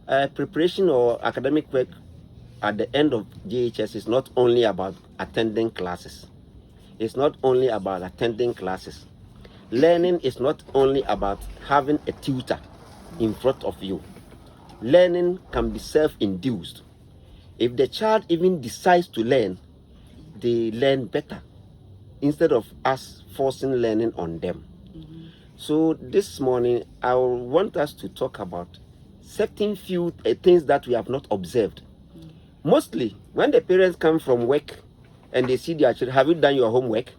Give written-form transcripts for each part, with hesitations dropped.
Preparation or academic work at the end of JHS is not only about attending classes. It's not only about attending classes. Learning is not only about having a tutor in front of you. Learning can be self-induced. If the child even decides to learn, they learn better instead of us forcing learning on them. So this morning, I want us to talk about certain few things that we have not observed. Mostly, when the parents come from work and they see their children, have you done your homework?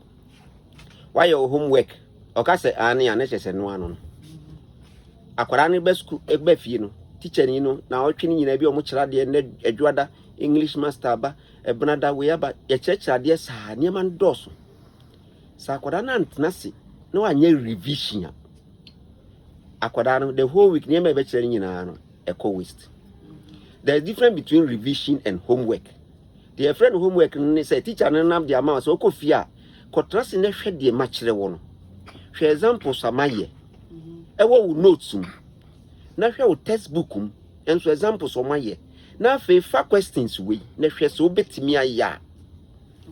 Why your homework? Okay, say ani anese no ano. Akwara ni be school egbe fie no. Teacher ni no na otwini nyina bi o mo kira de na adwada English master ba ebnada we aba ye kira de sa niam ndoso. Sa akwara na ntena se na wanye revision. Akwara no the whole week niam e be kira nyina no eco waste. There is difference between revision and homework. The friend homework ni say teacher na nam de ama so okofia kotrase na hwe de ma kire wo no. For example, samaye. Ewo wo notes na hwe wo textbook and for example samaye. Na fe fa questions we na hwe so betimi aya.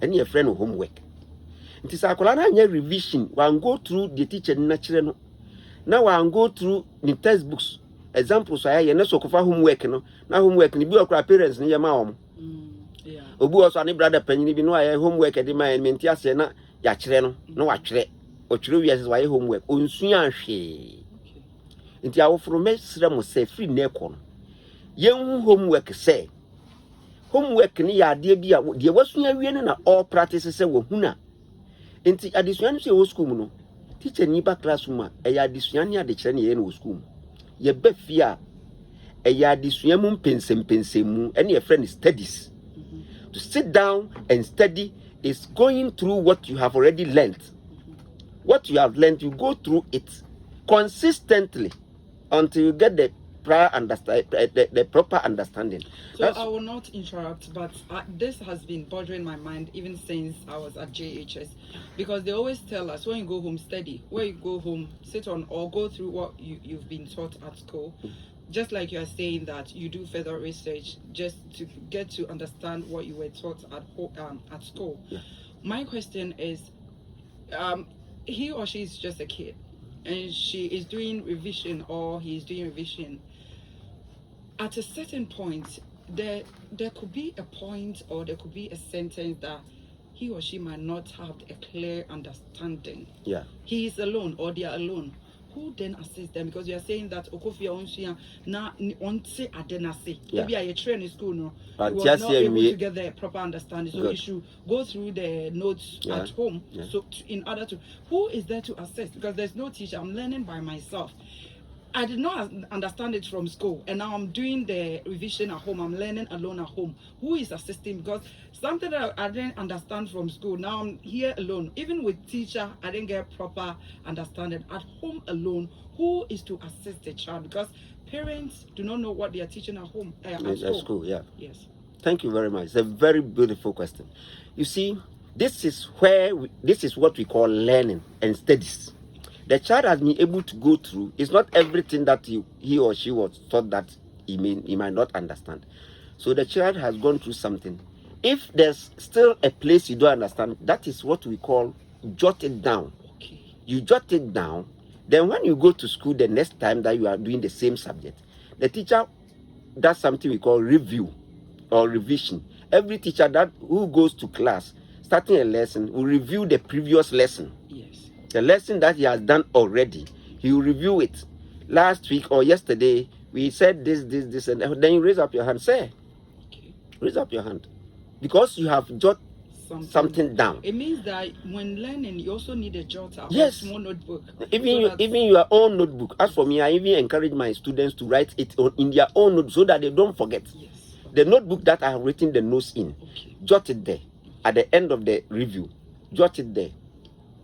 Any a friend homework. Nti sa akola na anya revision, wan go through the teacher na kire no. Na wan go through the textbooks. Example so aya na so kofa homework no. Na homework ni bi okra parents ni yema om. Yeah. Obu also ani brother panyin bi no aya homework e di ma menti ase na ya kire no. No wa kire. Ochiro wiase why homework onsuan hwe nti awoforo mesra mo se free na ekọ yen homework say homework ni ya ade bia de wasua wie na all practice se wo huna nti adesua no se wo school mu no teacher ni ba classroom a e ya adesua ni ade kire na ye no school mu ye ba fia e ya adesua mu pensem mu ene ye friend studies to sit down and study is going through what you have already learned. What you have learned, you go through it consistently until you get the prior the proper understanding. So I will not interrupt, but this has been bothering my mind even since I was at JHS, because they always tell us when you go home study, when you go home sit on or go through what you've been taught at school. Just like you are saying that you do further research just to get to understand what you were taught at school. Yeah. My question is, he or she is just a kid and she is doing revision or he is doing revision. At a certain point, there could be a point or there could be a sentence that he or she might not have a clear understanding. Yeah. He is alone or they are alone. Who then assists them? Because you are saying that Okofia Onsia na onse adenase. Maybe I train in school no. You were not able to get the proper understanding. So you should go through the notes at home. Yeah. So in order to, who is there to assist? Because there's no teacher. I'm learning by myself. I did not understand it from school, and now I'm doing the revision at home. I'm learning alone at home. Who is assisting? Because something that I didn't understand from school, now I'm here alone. Even with teacher, I didn't get proper understanding. At home alone, who is to assist the child? Because parents do not know what they are teaching at home. At school. Yeah. Yes. Thank you very much. It's a very beautiful question. You see, this is what we call learning and studies. The child has been able to go through. It's not everything that he or she was taught that he might not understand. So the child has gone through something. If there's still a place you don't understand, that is what we call jot it down. Okay. You jot it down. Then when you go to school the next time that you are doing the same subject, the teacher does something we call review or revision. Every teacher who goes to class, starting a lesson, will review the previous lesson. Yes. The lesson that he has done already, he will review it. Last week or yesterday, we said this, and then you raise up your hand. Say, okay. Raise up your hand. Because you have jot something down. It means that when learning, you also need a jotter. Yes. Small notebook. Even your own notebook. As for me, I even encourage my students to write it in their own note so that they don't forget. Yes. The notebook that I have written the notes in, okay. Jot it there. At the end of the review, jot it there.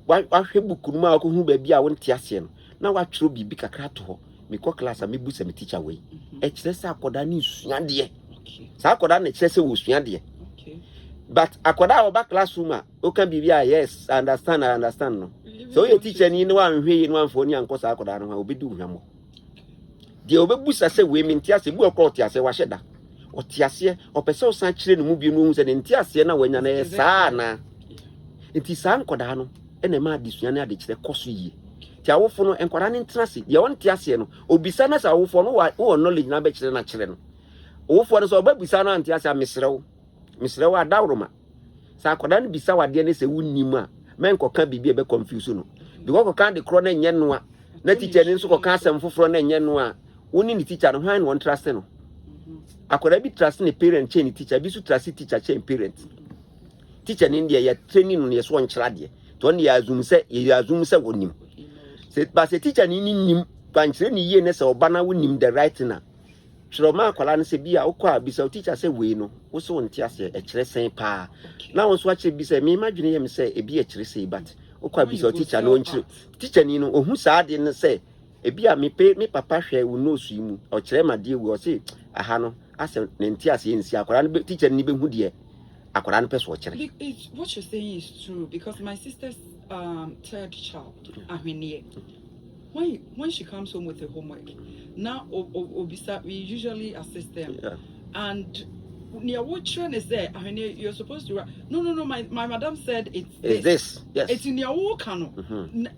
Why book ma ko hu ba bia won te ase no na wa twro bibi kakra to ho me ko class me bu se me teacher we e kire sa akoda ni sua de sa akoda na kire se wo sua de but akoda wo ba classroom a o kan bibi a yes I understand no so your teacher ni no wan hwe yi no wan fo ni anko sa akoda no ha obedu hwamo de obebusa se we mentiase bu okọ tiase wa hyeda otiase opese o san kire no mu bi no se ne ntiase na wanya na saa na nti saa nkoda no ene ma adesua na ade kire koso yi ti awofo no enkwara ne ntenase de won tiase no obisa na sa awofo no wo knowledge na be kire na kire no awofo no so obabusa na ntiase misrewo adawroma sa akoda no bisa wade ne se wunnim a menkoka bibi e be confuse no because koka de kro na nye no a na teacher ni nso koka asem foforo na nye no a woni ni teacher no han won trust no akoda bi trust ne parent chain teacher bi su trust teacher chain parent teacher ni dia ya training no ye so nkyira de to ne ya azum se wonim se ba se teacher ni nim pankyire ni ye ne se oba na wonim the right na Chiroma akwala no se bia okwa bisa teacher se we no wo so nti ase e kire sen pa na wo so ache bisa me imagine ye me se e bia kire sei but okwa bisa teacher no nkyire teacher ni no ohu saa de ne se e bia me papa hwe wo no su mu o kire ma de wo se aha no ase ne nti ase nsi akwala no teacher ni be hu de akwala no peso o kire. What you're saying is true because my sister's third child Ahwenie when she comes home with her homework, now Obisa, we usually assist them. Yeah. And near what children is there? I mean, you're supposed to. No. My madam said it's this. Yes. It's in your work, no.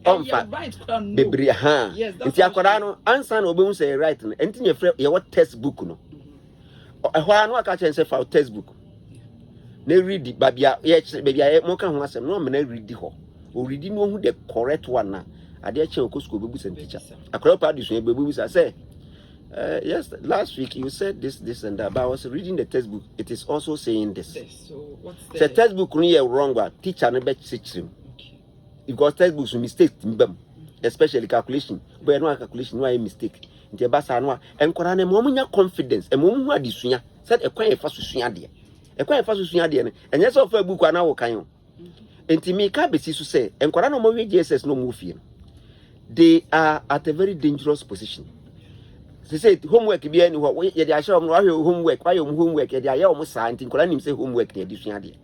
Right, Baby, yes. It's your Korano. Answer no be say right. And in your textbook, no. Why no catch and say for textbook. Ne read it, baby. Yes, baby. I mo kan ho asem no me na read it ho. O read no who the correct one na. Ade ache okosko bebu sen teacher. Akora pa di so bebu say yes, last week you said this and that, but I was reading the textbook. It is also saying this. So what's the textbook no wrong but teacher no be teach him. Because textbooks mistake mbam, especially calculation. But no calculation no mistake. Nti ba sa no enkora na mo nya confidence e mo hu adesua said ekwan e fa so sua de. Ekwan e fa so sua de ne. Enye so fa book ana wo kan yo. Enti me ka besi so say enkora no mo we GSS no mo fie. They are at a very dangerous position. They say homework be any what ye dey show no homework, why your homework ye dey aye o sa anti nkola nim say homework dey adesua de.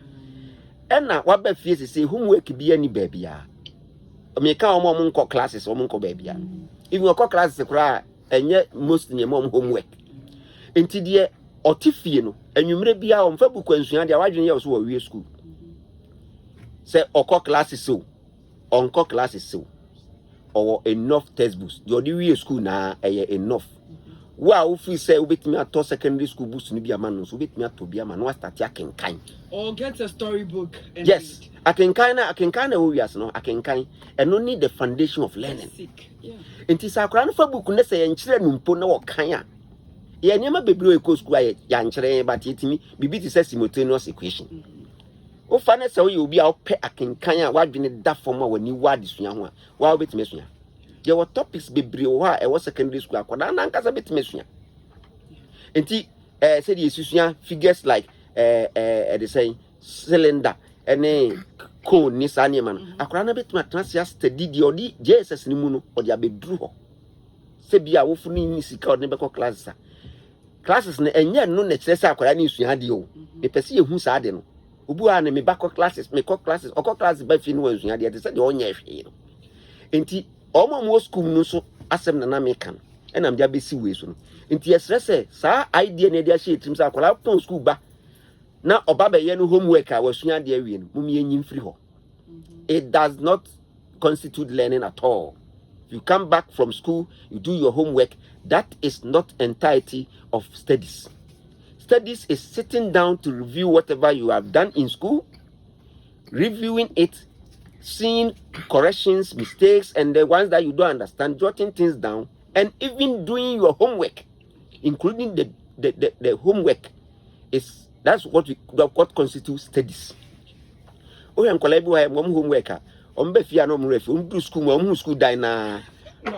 Enna wa ba fie say homework be any baby a. Me ka o mo nko classes o mo nko baby a. Even nko classes kura enye most nye mo homework. Enti de otifie no anwumre bia o mfa buku ansua de wadwene ye so wo wie school. Say okọ classes so, onko classes so. Or enough textbooks. The ordinary school na enough. Wa feel say ubetimi ato secondary school books ni bia man so ubetimi ato bia man no start akenkan. Or get a storybook and yes, akenkan na we as no akenkan and no need the foundation of learning. Yeah. Enti sakura no fa book na say enkyere numpo na wo kan a. Ye nyema bebre e ko school aye ya nkyere but yetimi bibi ti say simultaneous equation. O fa na say we obi a ope akenkan a wadwene da form a wani wadi sua ho a wa obetime sua. There were topics bebre ho a e was secondary school akoda na nkasa betime sua. Enti say the sua figures like they say cylinder ene cone ni sa niam no akoda na betime atnasia study the odi JSS ni mu no odi abedru ho. Se bia wo fu ni sika odi be ko classes na enye no na kire say akoda ni sua de o. E pese ehu sa de no. Ubu a na me back classes, me classes, okọ classes ba fi no wanzua de say de onye hwe no. Enti omo mo school no so asem na me kan. E na me dia besi we so no. Enti yesre say sa idea na dia hye trim say akola pon school ba. Na oba be ye no homework a wasua de awie no. Mum ye nyim free ho. It does not constitute learning at all. If you come back from school, you do your homework, that is not entirety of studies. Studies is sitting down to review whatever you have done in school, reviewing it, seeing corrections, mistakes, and the ones that you don't understand, jotting things down, and even doing your homework, including the homework. That's what constitutes studies. Oh, I'm calling mom homework. Be fia no mo refi, do school, mo school die na.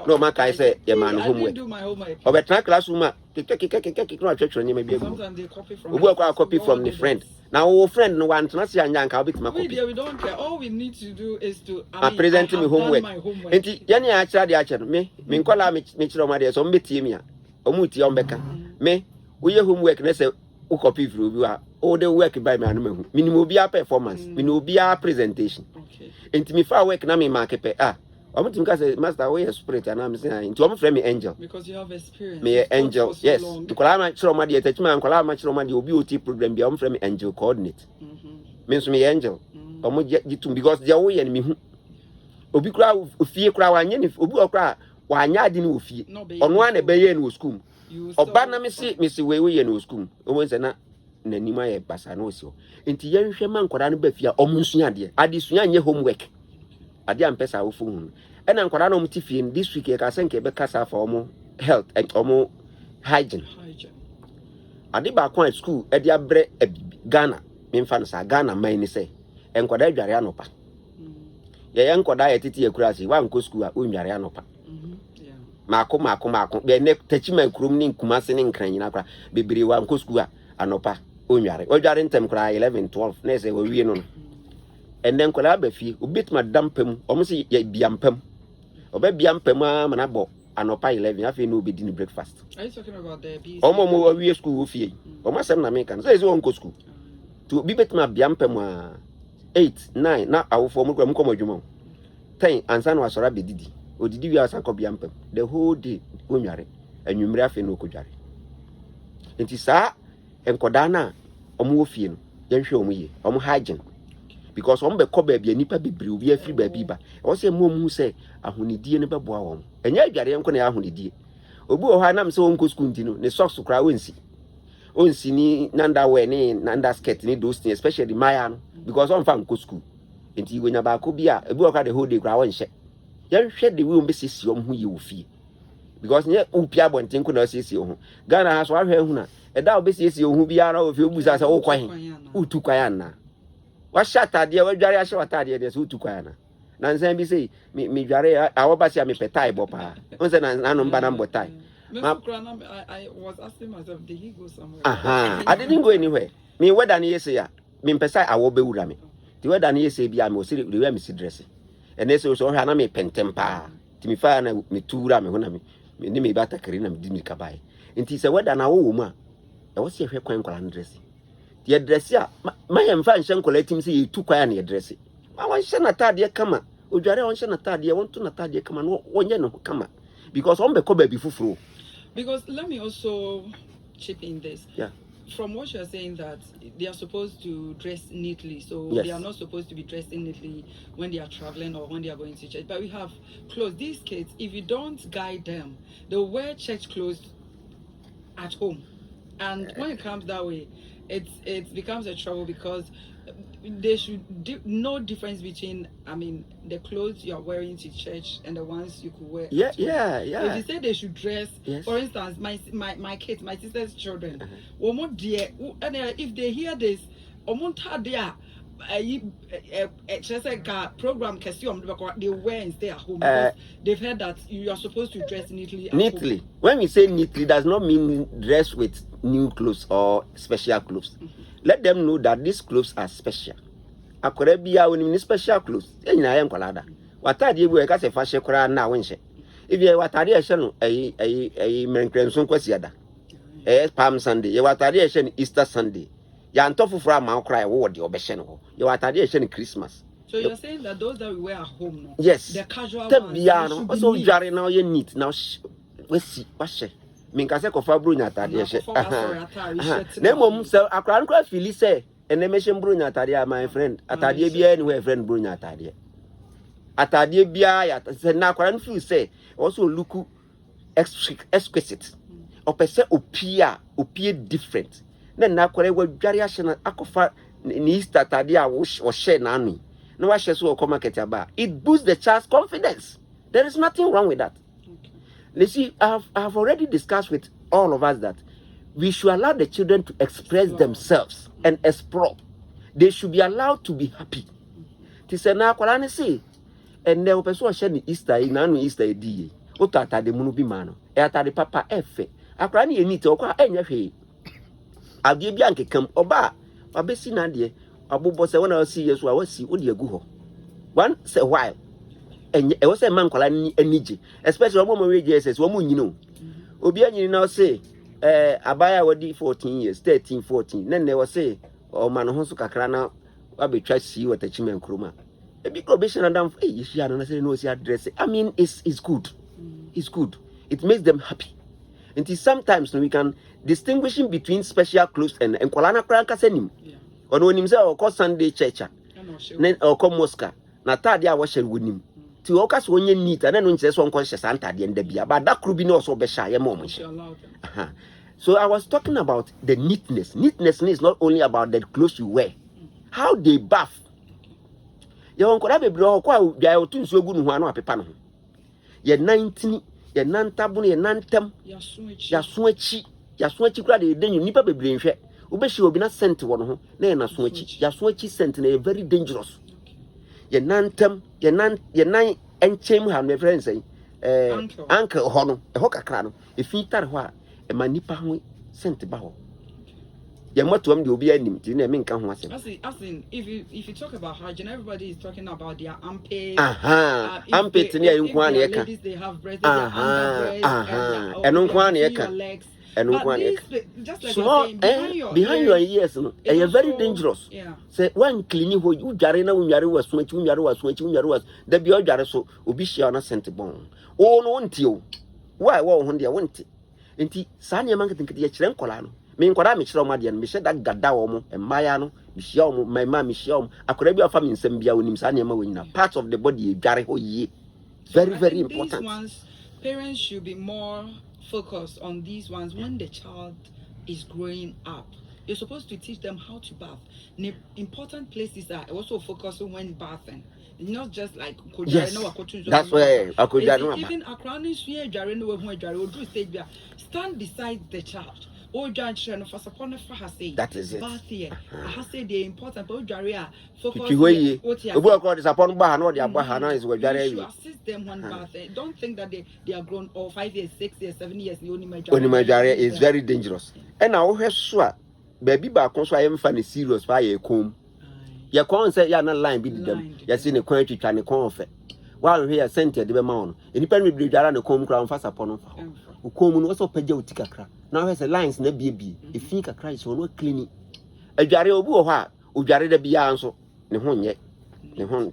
No, man can say, yeah, man, homework. I didn't do my homework. Or better classroom, no, sometimes they copy from. We work copy from the friend. Now, our friend, no one to see a young copy. We don't care. All we need to do is to present me homework. And Yanni, I tried the action. Me, call me, my dear, some betimia, or muti on becca. Me, we your homework, let's say, who copy through you are all the work by my minimum be a performance, minimum be a presentation. Okay. And to me, far work, na me market. I'm to say, Master, we are spirit, and I'm saying, to friend me angel. Because you have experience. Me angel, so yes. Long. Because I'm not sure my dear, touch man, call much Roman, the beauty program, be friend me angel coordinate. Means me angel. Because they are way and me. Obi crowd, fear crowd, and if Obu cry, why not didn't fee? On one a bay in school. Or banner me see, Missy Way in school. Always a Nanima Basanoso. Into young shaman could unbefia almost near. I dissuade your homework. I didn't pass our phone. And I'm Corano Tiffin this week. I sent a Becassa for more health and more hygiene. I did back at school at the Abre Ghana. Minfansa Ghana, mine say, and Quadrianopa. Your young Quadai Titi Crassi, one co school at Unyarianopa. Marco, the neck touchman crooning Kumasin in Cranaka, Bibri one co school anopa, Unyari, or Jarentum cry 11, 12, Nessa, we know. And then Colabefi, who bit my dumpem, almost ye biampem. Obey biampem, manabo, anopa 11, I feel no be dinner breakfast. Are you talking about the BECE? Omo, we school fee. Almost American, so is one co school. To be bet my biampem 8, 9, now our former Gramukomo 10, and son was Rabbi Didi, or did you ask Uncle Biampem the whole day, Unyari, and you may have no Kujari. It is that, and Kodana, Omufian, then show me, hygiene. Because on the cobe be a nipper be brew, be a free baby. Or say, Mum say, a honey dear never bow. And yet, Gary, I'm going to honey dear. Obu Hanam so uncle Scuntino, the socks to cry wincy. Onsi ni nanda we ni nanda skirt ni those things, especially my because I'm from school. Enti when about kubia, ebu aka the whole day kra won hye. Yan hwe de we on be sisi om hu ye ofie. Because nye upia bonten ko na sisi ho. Ghana ha so ahwe hu na, e da obe sisi hu bia na ofie busa sa wo kwan. Utu kwan na. Wa shata de wa dware ahye wata de de so utu kwan na. Na nsan bi sei me dware awoba sia me petai bo pa. Onse na no mba na mbotai. I was asking myself, did he go somewhere? I didn't go anywhere. Me whether than yes ya. Me pesa I will be ura me. The whether than yes be me see the way me see dress. And this also na me pentempa. Ti me fa na me tura me hona me. Me ni me bata kari na me di me kabai. Nti se whether na wo ma. E wo se hwe kwan kwala dress. The dress ya ma yem fa nhye nkola tim se yetu kwan na dress. Ma won hye na tade kama. Odware won hye na tade won to na tade kama no wonye no kama. Because on be ko ba bi fufuro. Because let me also chip in this. Yeah. From what you're saying that they are supposed to dress neatly, so yes. They are not supposed to be dressing neatly when they are traveling or when they are going to church. But we have clothes. These kids, if you don't guide them, they'll wear church clothes at home, and when it comes that way, it becomes a trouble because there should no difference between the clothes you are wearing to church and the ones you could wear. Yeah. If you say they should dress, yes. For instance, my kids, my sister's children, if they hear this, program they wear and stay at home because they've heard that you are supposed to dress neatly. Neatly. When we say neatly, does not mean dress with new clothes or special clothes. Let them know that these clothes are special. Akorebia when you special clothes. Enya yen kwalada. Watade ebu e ka se fashion kora na wonhye. If you watade e hye no menkrenson kwasi ada. Palm Sunday. You watade e hye no Easter Sunday. Ya ntofufura ama kora e wo de obehye no. You watade e hye no Christmas. So you're saying that those that we wear at home no. Yes. The casual ones. No. Also jare now you neat. Now we see wahye. Minkase kofa bro nya tade hye. Na mom se akran kra fili se ene mehye bro nya tade my friend. Atade bia anywhere friend bro nya tade. Atade bia ya se na akran feel say also look exquisite. Opese opie different. Na akran we dware ahye na akofa ni Easter tade a wo share na anu. No wa share so come market aba. It boosts the child's confidence. There is nothing wrong with that. You see, I have already discussed with all of us that we should allow the children to express themselves and explore. They should be allowed to be happy. Tisena kwalani si, and ne opeso share ni Easter, inanu Easter di. Oto atade munu bi mano. E atade papa efe. Akwalani enite okwa enye hwe. Ade bi anke kam oba abesi na de abubo se wona si yesu a wasi odi agu ho. Once a while. And it was a man called Aniji, especially when we JSS, woman, you know. Obiani now say, Abaya wadi 14 years, 13, 14. Then they will say, oh, man, Honsuka Krana, I'll be trying to see what the Chimen Kruma. A big obation and down. Hey, she had no address. I mean, it's good. It's good. It makes them happy. And sometimes we can distinguishing between special clothes and Kolana Kranka senim. Or when himself or call Sunday church. Or call Mosca. Natadia was with him. To Ocas when you need, and then when there's one conscious Santa the end the beer, but that could be also be shy a moment. So I was talking about the neatness. Neatness is not only about the clothes you wear, how they bath. You uncle have a bro, quite they are two so good one or pepano. You're 19, you're non-taboo, you're non-tem, you're switchy, then you nipper be brain share. Ubeshi will be not sent to one, then a switchy, you're switchy sent in very dangerous. You're non-tem, you're nine and chame her, my friends say, Uncle Hono, a hoka crano, if he tarwa, a manipa sent to bow. You're what to will be any, you never come once. I think if you talk about hygiene, everybody is talking about their armpit. Armpit near one ladies, they have breasts, and legs. And just like small behind your ears, and you're very dangerous. Yeah. Say one cleaning who you jarina when you was switching, the beer jaraso, Ubishiana sent bone. Oh, no, want you. Why, won't you want it? And tea, Sanya Manka think the Chilen Colano. Mean Korami Madian, Michel that Gadaomo, and Mayano, Michel, my mammy Michel, I could be a family in Sambia when Sanya parts of the body, Jari ho ye. Very, very important. These ones, parents should be more focused on these ones when the child is growing up. You're supposed to teach them how to bath. Important places are also focusing when bathing. Not just like yes, that's where I could even stand beside the child. That is it. I say they're important, but focus. You work upon Bahano, the Bahana is where you assist them when bathing. Don't think that they are grown or 5 years, 6 years, 7 years. Only my Jaria is very dangerous. And I have sure, baby back also I am funny serious by a comb. Your con say you're not lying with them. You're seeing a quantity trying to confess. While here sent the Bemon, independent with Jaran the comb crown fast upon him. Who come also pay you tikakra. Now has a lines in the baby. If think a cry so no cleaning. A Jario Boha, who Jared the Bianso, the home yet, the home.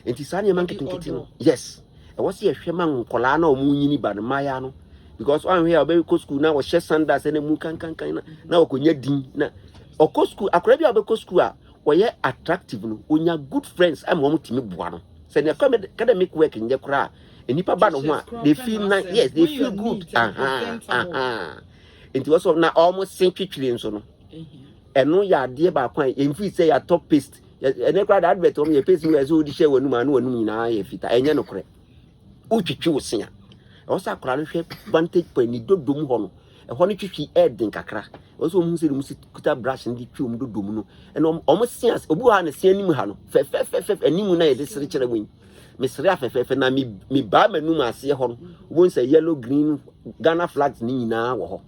It is only a monkey. Yes, I was here Shaman Colano Munini by the Mayano. Because I'm here, baby, school now was Chess Sanders and a Mukan now could yet din. Or Cosco, a crabby Abacoscua, or yet attractive, when you're good friends, I'm one to me, Buano. Send your academic work in your cry. And if they feel nice, yes, they feel good. It was now almost century and so. And no, ya dear Baquine, if we say a top paste, and a crowd advert on your pace as old share when man knew in I if it and no crack. Uchi singer. Also, crown shape vantage when you do doom honor. A honey tree ed in Kakra. Also, Musi brush and the chum do doom. And almost seems Obuan and Sianimuhano, and Nimuna this richer wing. Miss Raff and I me bab and numa see hon, once a yellow green Ghana flags nina or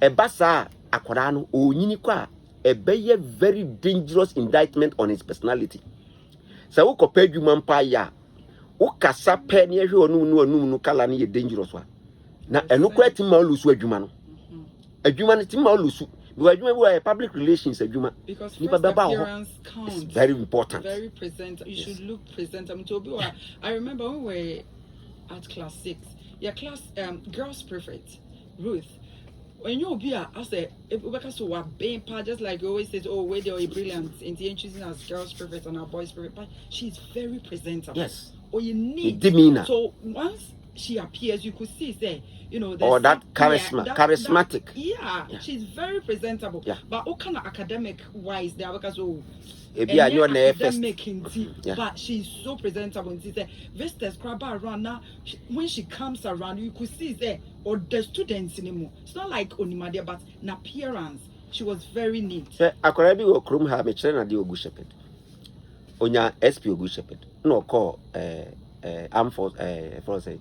a bassa, a Korano, or Uniqua, a very dangerous indictment on his personality. So, who compared you Mampaya? O Cassa penny, no calani, a dangerous one. Now, and no quite malus where Jumano. A humanity malus. Because you were a public relations, because first appearance counts. It's very important. Very presentable. You should look presentable. I remember when we were at class 6. Your class girls prefect, Ruth. When you be I say because so what being part just like you always says, oh, where they are brilliant in the choosing as girls prefect and our boys prefect, but she's very presentable. Yes. Or you need demeanor. So once she appears, you could see say, you know, or that charismatic. Yeah, she's very presentable. Yeah. But what kind of academic wise they are because academic but she's so presentable. And she said, visitors crab around now. When she comes around, you could see there or the students anymore. It's not like Onimadia, but in appearance, she was very neat. I could be a crum have a trainer the Ogu Shepherd. Onya SP Ogu Shepherd. No call armed force for say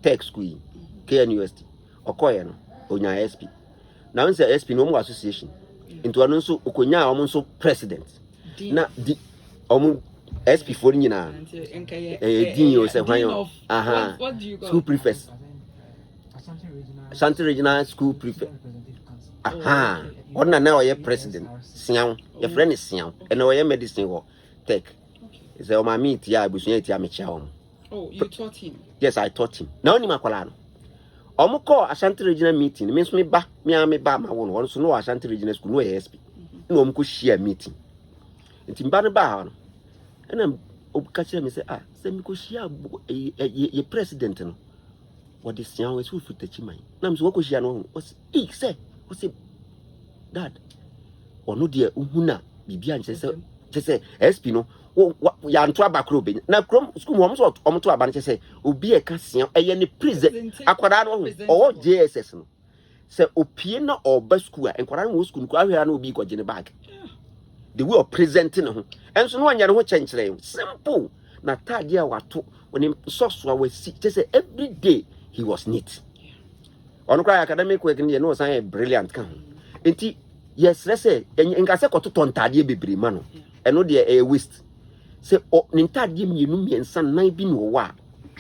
tech school. KNUST or Koyano, Onya SP. Now it's a SP no more association. Into an also Okonya almost president. Now the SP for you now. Dean or what do you call school prefect? Ashanti Regional School Prefect. What now your president? Sian, your friend is Sian, and our medicine or tech. He said, "Oh, my meet ya, busunya ti amecha." Oh, you taught him? Yes, I taught him. Now ni makwala no. Omo call Ashanti Regional meeting. Means me ba ma won. One so no Ashanti Regional school no ASP. No omo ko share meeting. Nti mba ne ba no. Ena obuka kire me say say me ko share ye president no. What this young is who fitachi man. Na me so ko share no. Say dad. Ono de uhuna bibia nche say SP no. Ya nto abakro be na krom school mo so omo to aba nche say obi e ka sia eye ne present akwada no o JSS no say opie na oba school a enkwada no school ko ahwe na obi ko gene bag the way of presenting no enso no anya no ho chenkyere simple na tade a wato when source wa wasi say every day he was neat ono kwa academic work ni no say brilliant kan enti yes let's say enka say ko to tontade bebre ma no eno de e waste say nintade mienu miensa nan bi no wa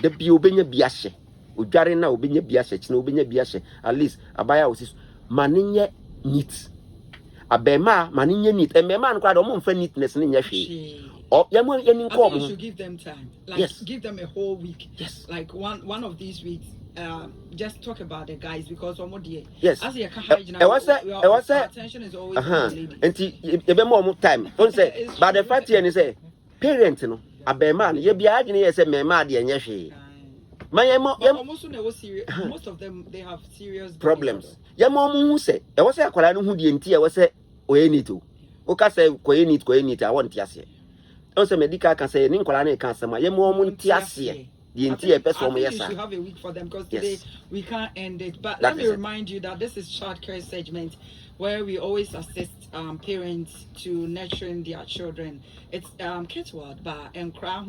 da bi obenya bi ahye odware na obenya bi ahye kina obenya bi ahye at least abaya osis manenye neat abema manenye neat emema no kwa do mo mfa neatness ne nya hwe oh yamo yeni nko you should give them time, like yes. Give them a whole week, yes, like one of these weeks. Just talk about the guys because yes. As you can attention is always on the ladies. And you be more time. Don't say, but the fact here is say, parents no, abema no, you be agene you say mema de nya hwe. Most of them they have serious problems. Yamo mu say, e was say akwara no hu de nti e was say oyenito. O ka say koyenit I want ase. O say medical can say ni nkwara na kan sama yamo mu nti ase. The entire person you should have a week for them because today we can't end it. But let me remind you that this is childcare segment where we always assist parents to nurturing their children. It's Kids World, but Ankrah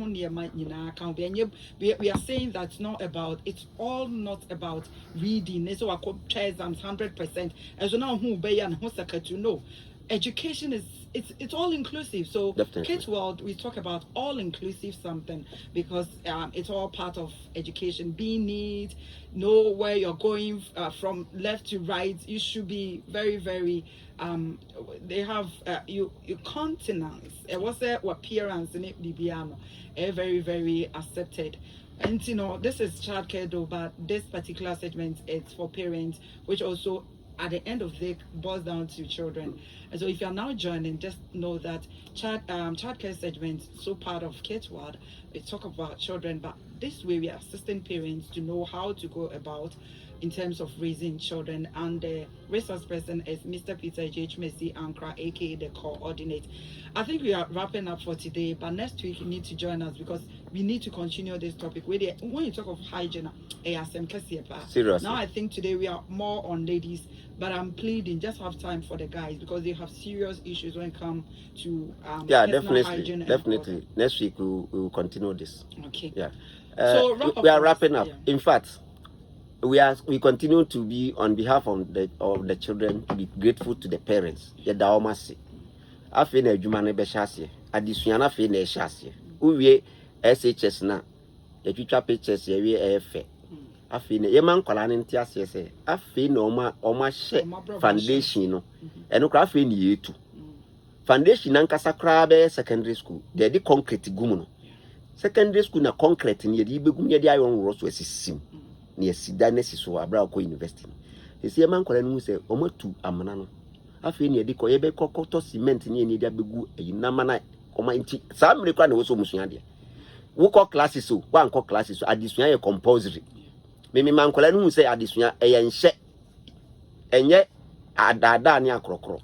we are saying that's not about. It's all not about reading. It's all exams 100%. As you know, who be and who to know. Education is it's all inclusive. So Kids World, we talk about all inclusive something because it's all part of education. Be neat, know where you're going from left to right. You should be very, very they have your continence. It was their appearance in it very, very accepted. And you know, this is childcare though, but this particular segment is for parents, which also at the end of the day boils down to children. And so if you are now joining, just know that childcare segment is so part of Kids World. We talk about children, but this way we are assisting parents to know how to go about in terms of raising children. And the resource person is Mr. Peter J. Twumasi Ankrah, aka the coordinate. I think we are wrapping up for today, but next week you need to join us because we need to continue this topic. When you talk of hygiene, seriously. Now I think today we are more on ladies, but I'm pleading just have time for the guys because they have serious issues when it comes to definitely. Next week we will continue this. Okay. Yeah. So we are wrapping up. Yeah. In fact, we continue to be on behalf of the children to be grateful to the parents. The Twumasi. Afi na adwuma ne be hyase. Adesua na afi na e hyase. Uwie SHS na yatwitwa pictures yewie efe. Afi na yema nkwala ne nti ase se. Afi na oma hye foundation no. Eno kra afi na yetu. Foundation na nkasa kra be secondary school. They di concrete gum no. Secondary school na concrete ni ye begum ye di ayon woro so asisim. Na yasida na siso abra ko university. Ese yema nkwala no se omatu amana no. Afi ni edi ko yebe kokoto cement ni eni dia begu eyinama na koma nti sa mre kwa na wo so musua de wo ko classes so wa nko classes so adesua ye compulsory me mankola no hu se adesua eye nhye enye adada ni akrokro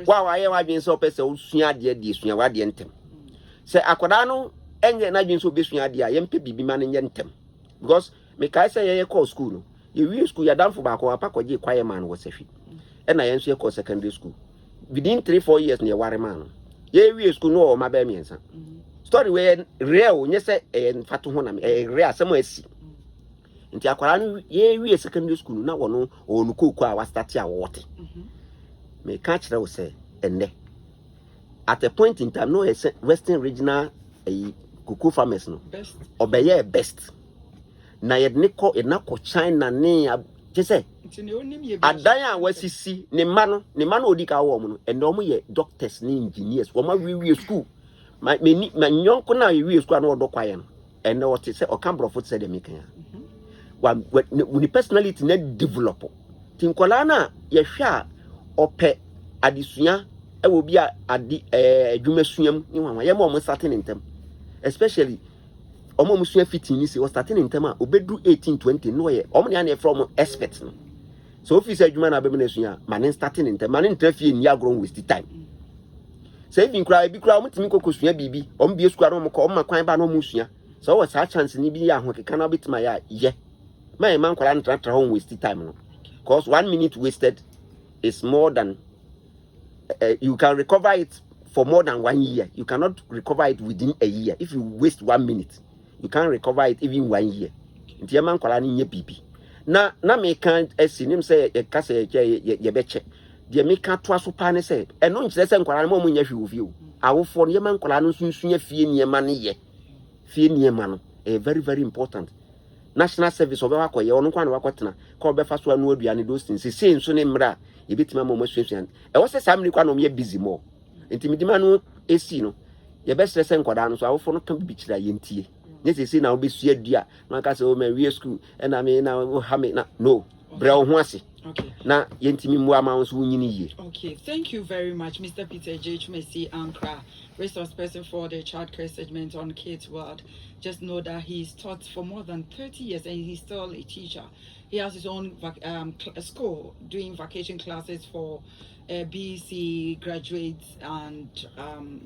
wa ye wa dwen se opese wo sua de sua wa de ntem se akoda no enye na dwen se obesua de a ye mpe bibi ma no nye ntem because me kai se ye call school no ye wi school ya danfo ba ko apakoje kwaye man wo sefi and I answer call secondary school. Within 3-4 years near Warriman. Ye we school no or my baby and son. Story where real, yes, and Fatu Honam, a rare somewhere see. In Tiaquan, ye we secondary school, no one or Nukuka was that ya water. May catch those say, and at a point in time, no Western regional a cuckoo farmers no best obey best. Na yet Nico and Nako China near just say. Adaya wasisi ne mano odika wo mu no eno mo ye doctors ne engineers wo ma we school my nyonko na we school na odo kwaye no and what say o can brofo say dem kan when personality na develop tinkola na ye hwe a ope adesua e wo bi a ade adwumasuam ni wanwa ye mo starting in term especially omo musua 15 ni say o starting in term a obedu 18 20 no ye omo ne na from experts no so if you say adwuma na be na sua man starting in term man ntrafie ni agro waste time say even cry bi cry mutimi kokosua bibi bie sukwa no mko kwan ba no musua so what sa chance ni bi ya ho keka na betima ya ye my man kwala ntratra ho waste time no cause 1 minute wasted is more than you can recover it for more than 1 year. You cannot recover it within a year. If you waste 1 minute, you can't recover it even 1 year. Nti man kwala ni nye bibi na me kan asinim say e ka say ye beche de me ka to aso pa ne say eno nkyere say nkwala mo nya hwe ofie o awofo ne man nkwala no sunsunya fie niema ne ye fie niema no very very important. National service obewa koye ono kwa na wakotena ka obefa so anu aduane those things say nso ne mra ye betima mo masuasuan e wo say samni kwa no me busy more nti midima no esi no ye be stress nkwada no so awofo no ka bibikira ye ntie nye say na obesu adua na ka say o ma we school e na me na o ha me na no bre wo ho ase. Okay. Na yentimi mu ama nso nyini ye. Okay, thank you very much, Mr. Peter J. Twumasi Ankrah, resource person for the childcare segment on Kids World. Just know that he's taught for more than 30 years and he's still a teacher. He has his own school doing vacation classes for BECE graduates and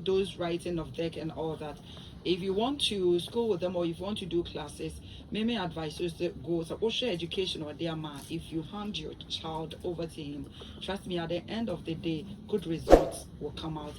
those writing of deck and all that. If you want to school with them or if you want to do classes, may advise you to go support education or their man. If you hand your child over to him, trust me, at the end of the day, good results will come out.